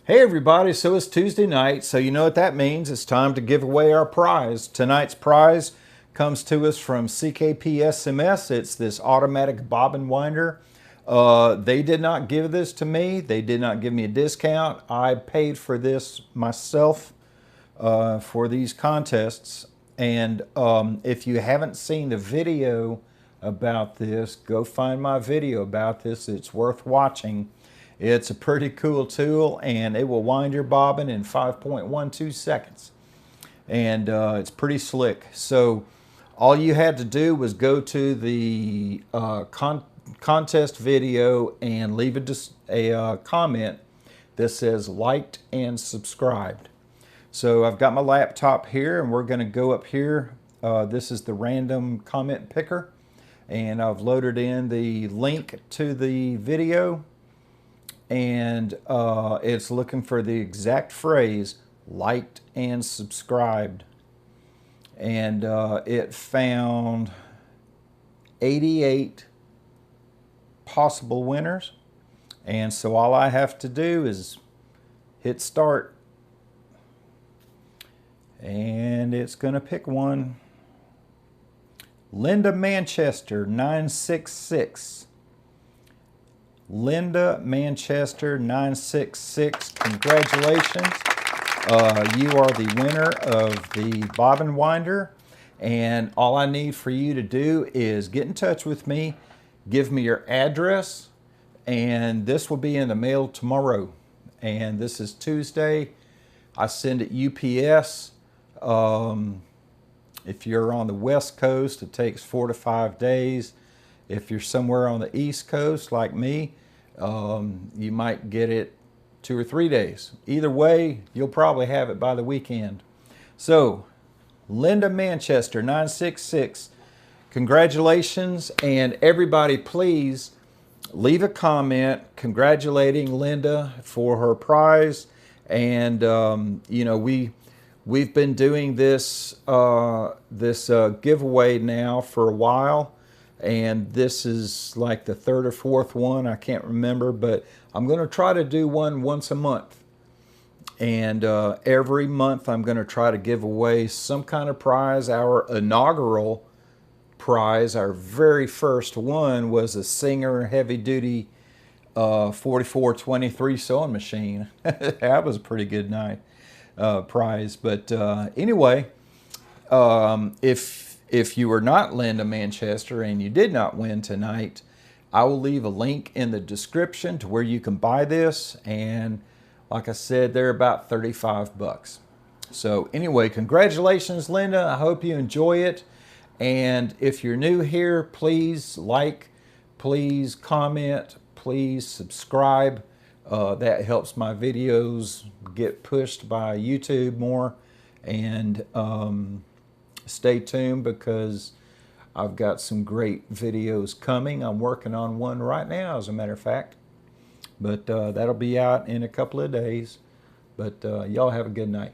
Hey everybody, so it's Tuesday night, so you know what that means. It's time to give away our prize. Tonight's prize comes to us from CKPSMS. It's this automatic bobbin winder. They did not give this to me. They did not give me a discount. I paid for this myself for these contests. And if you haven't seen the video about this, go find my video about this. It's worth watching. It's a pretty cool tool, and it will wind your bobbin in 5.12 seconds. And it's pretty slick. So all you had to do was go to the contest video and leave a comment that says liked and subscribed. So I've got my laptop here, and we're going to go up here. This is the random comment picker, and I've loaded in the link to the video. And it's looking for the exact phrase liked and subscribed, and it found 88 possible winners. And so all I have to do is hit start, and it's gonna pick one. Linda Manchester 966. Linda Manchester 966, congratulations. You are the winner of the bobbin winder, and all I need for you to do is get in touch with me, give me your address, and this will be in the mail tomorrow. And this is Tuesday. I send it UPS. If you're on the West Coast, it takes 4 to 5 days. If you're somewhere on the East Coast like me, you might get it 2 or 3 days. Either way, you'll probably have it by the weekend. So, Linda Manchester 966, congratulations. And everybody, please leave a comment congratulating Linda for her prize. And you know, we've been doing this giveaway now for a while. And this is like the 3rd or 4th one, I can't remember, but I'm going to try to do one once a month. And every month I'm going to try to give away some kind of prize. Our inaugural prize, our very first one, was a Singer heavy-duty 4423 sewing machine. That was a pretty good prize. But anyway, if you were not Linda Manchester and you did not win tonight, I will leave a link in the description to where you can buy this. And like I said, they're about 35 bucks. So anyway, congratulations, Linda. I hope you enjoy it. And if you're new here, please like, please comment, please subscribe. That helps my videos get pushed by YouTube more. And stay tuned, because I've got some great videos coming. I'm working on one right now, as a matter of fact. But that'll be out in a couple of days. But y'all have a good night.